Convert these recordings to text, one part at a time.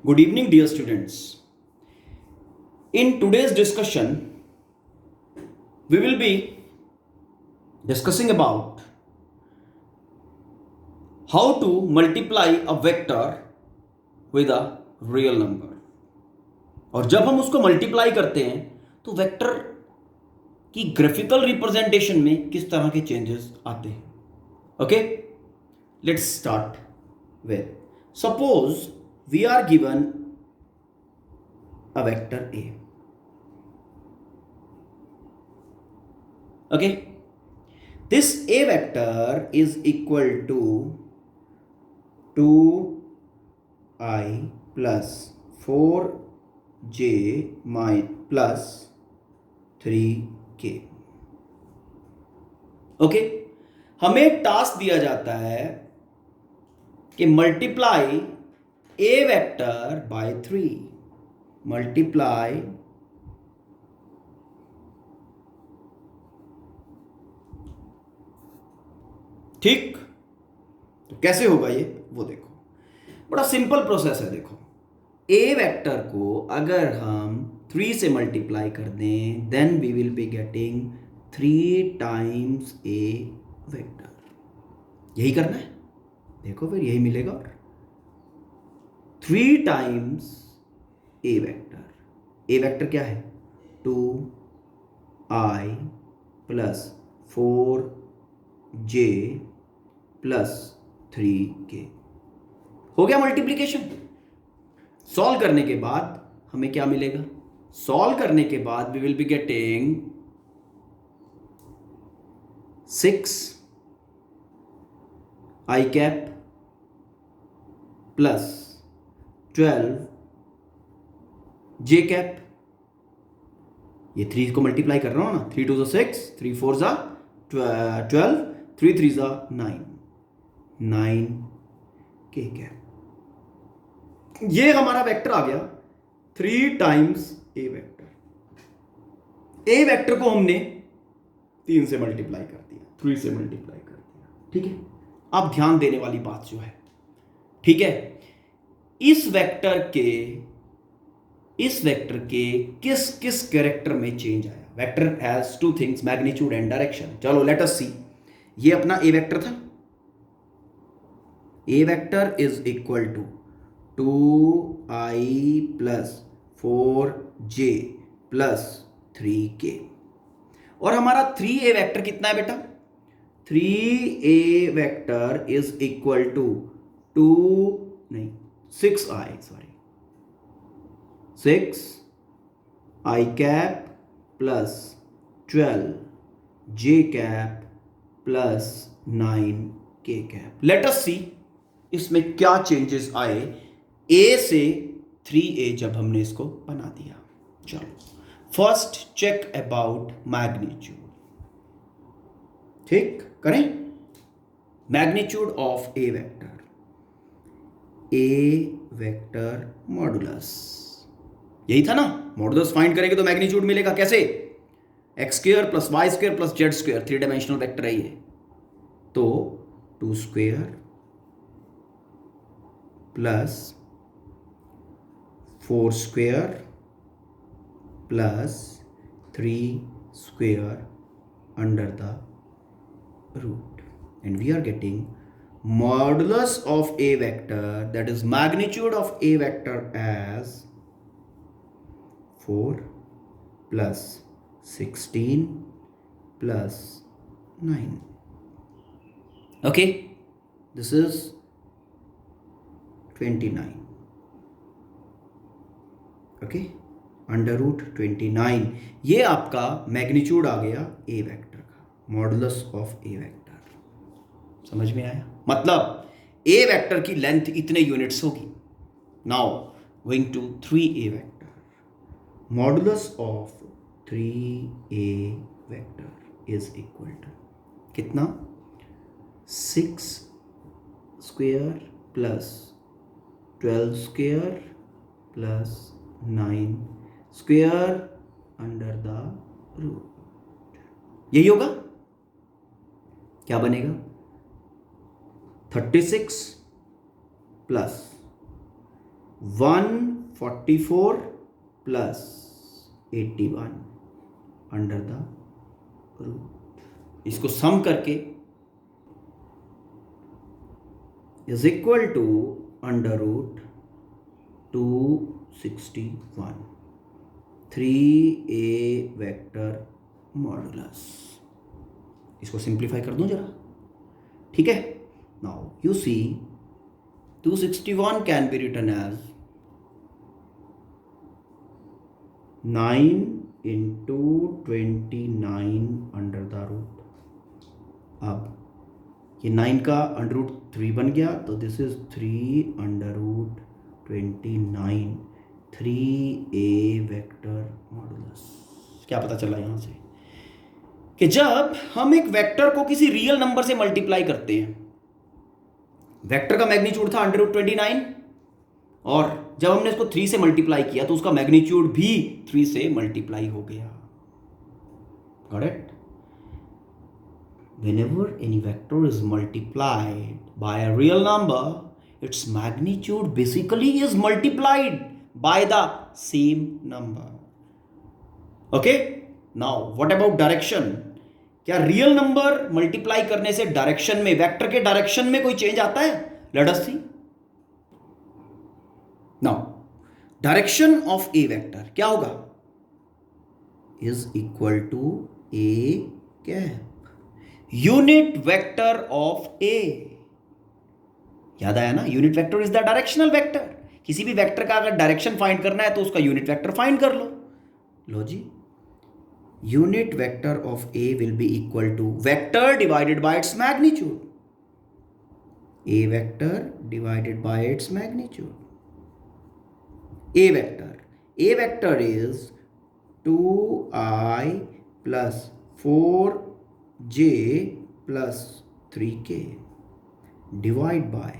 Good evening, dear students. In today's discussion, we will be discussing about how to multiply a vector with a real number. और जब हम उसको multiply करते हैं तो vector की ग्राफिकल रिप्रेजेंटेशन में किस तरह के चेंजेस आते हैं. Okay, let's start with suppose we are given a vector A. Okay, this A vector is equal to 2I plus 4J plus 3K. Okay, हमें टास्क दिया जाता है कि multiply A vector by 3. Multiply ठीक, तो कैसे होगा ये वो देखो. बड़ा सिंपल प्रोसेस है. देखो, ए वेक्टर को अगर हम 3 से मल्टीप्लाई कर दें then we will be getting 3 times A vector. यही करना है. देखो फिर यही मिलेगा. और 3 times A vector. A vector क्या है? 2i plus 4j plus 3k. हो गया मल्टीप्लीकेशन. सॉल्व करने के बाद हमें क्या मिलेगा? सॉल्व करने के बाद we will be getting 6 i cap plus 12 J cap. ये 3 को मल्टीप्लाई कर रहा हूं ना. 3 2 6, 3 4 12, 3 3 9 के कैप. ये हमारा वेक्टर आ गया 3 times A vector. A vector को हमने 3 से मल्टीप्लाई कर दिया, 3 से मल्टीप्लाई कर दिया. ठीक है, अब ध्यान देने वाली बात जो है, ठीक है, इस वेक्टर के किस किस कैरेक्टर में चेंज आया. Vector has 2 things, magnitude and direction. चलो लेट अस सी. ये अपना ए वेक्टर था. A vector is equal to 2i plus 4j plus 3k. और हमारा 3a वेक्टर कितना है बेटा? 3a vector is equal to 6i cap plus 12j cap plus 9k cap. Let us see इसमें क्या चेंजेस आए a से 3a जब हमने इसको बना दिया. चलो फर्स्ट चेक अबाउट मैग्नीट्यूड. ठीक करें. Magnitude of A vector. A vector modulus. यही था ना. मॉडुलस फाइंड करेंगे तो मैग्नीट्यूड मिलेगा. कैसे? X square plus Y square plus Z square. 3 dimensional vector है ये. तो 2 square plus 4 square plus 3 square under the root. And we are getting modulus of a vector, that is magnitude of a vector, as 4 plus 16 plus 9. Okay, this is 29. Okay, under root 29. ये आपका magnitude आ गया A vector का. Modulus of A vector. समझ में आया? मतलब A vector की लेंथ इतने यूनिट्स होगी. Now going to 3a vector. Modulus of 3a vector is equal to कितना? 6 square plus 12 square plus 9 square under the root. यही होगा. क्या बनेगा? 36 plus 144 plus 81 under the root, इसको सम करके is equal to under root 261 3a vector modulus. इसको simplify कर दूं जरा, ठीक है। Now you see 261 can be written as 9 into 29 under the root. अब ये 9 का अंडर रूट 3 बन गया, तो this is 3 under root 29 3a vector modulus. क्या पता चला यहां से कि जब हम एक वेक्टर को किसी रियल नंबर से मल्टीप्लाई करते हैं, वेक्टर का मैग्नीट्यूड था अंडर रूट 29, और जब हमने इसको 3 से मल्टीप्लाई किया तो उसका मैग्नीट्यूड भी 3 से मल्टीप्लाई हो गया। Got it? Whenever any vector is multiplied by a real number, its magnitude basically is multiplied by the same number. Okay? Now, what about direction? क्या रियल नंबर मल्टीप्लाई करने से डायरेक्शन में, vector के direction में कोई change आता है? Let us see. Now, direction of A vector क्या होगा? Is equal to a cap. Unit vector of a. याद आया ना? Unit vector is the directional vector. किसी भी वेक्टर का अगर डायरेक्शन फाइंड करना है तो उसका यूनिट वेक्टर फाइंड कर लो। लो जी, unit vector of a will be equal to vector divided by its magnitude. A vector divided by its magnitude. A vector is 2i plus 4j plus 3k divide by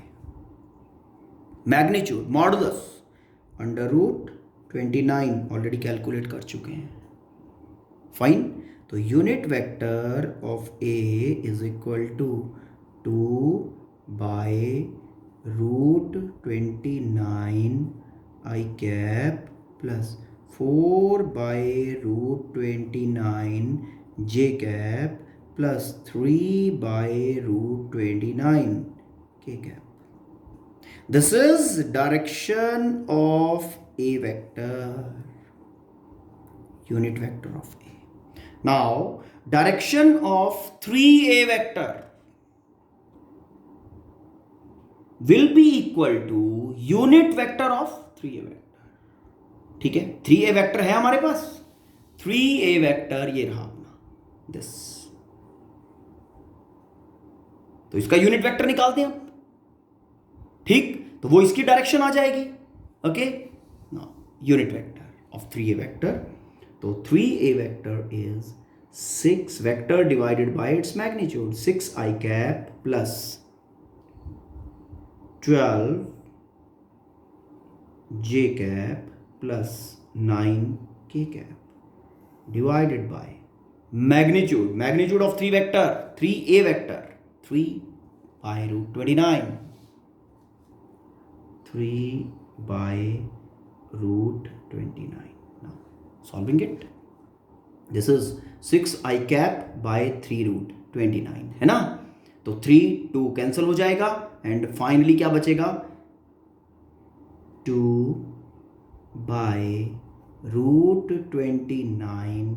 magnitude modulus under root 29 already calculate कर चुके हैं। Fine. तो unit vector of a is equal to 2 by root 29 i cap plus 4 by root 29 j cap plus 3 by root 29 k cap. This is direction of a vector, unit vector of A. Now, direction of 3a vector will be equal to unit vector of 3a vector. ठीक है, 3a vector है हमारे पास। 3a vector ये रहा अपना, this। तो इसका unit vector निकालते हैं आप, ठीक? तो वो इसकी डायरेक्शन आ जाएगी। Okay, now unit vector of 3a vector. तो 3a vector is 6 vector divided by its magnitude, 6i cap plus 12j cap plus 9k cap divided by magnitude of 3 vector, 3a vector 3 by root 29, 3 by root 29. Now solving it, this is 6i cap by 3 root 29 है ना? तो 3 2 cancel हो जाएगा and finally क्या बचेगा? 2 by root 29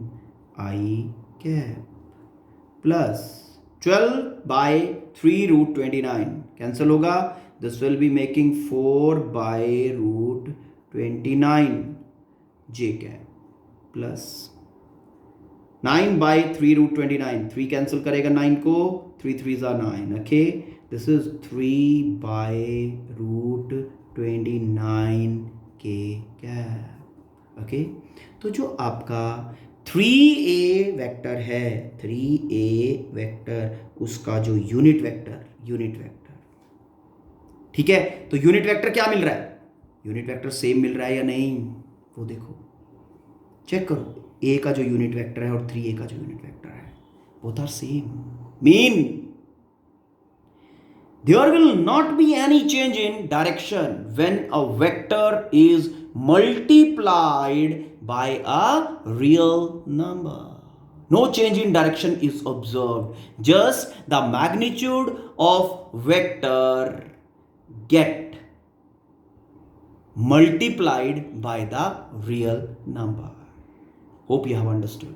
i cap plus 12 by 3 root 29 cancel होगा। This will be making 4 by root 29 j cap plus 9 by 3 root 29, 3 cancel करेगा 9 को, 3 3s are 9। Okay, this is 3 by root 29 k cap. Okay, तो जो आपका 3a vector है, 3a vector, उसका जो unit vector, ठीक है? तो यूनिट वेक्टर क्या मिल रहा है? यूनिट वेक्टर सेम मिल रहा है या नहीं, वो देखो, चेक करो। a का जो यूनिट वेक्टर है और 3a का जो यूनिट वेक्टर है, both are same. Mean There will not be any change in direction when a vector is multiplied by a real number. No change in direction is observed. Just the magnitude of vector get multiplied by the real number. Hope you have understood.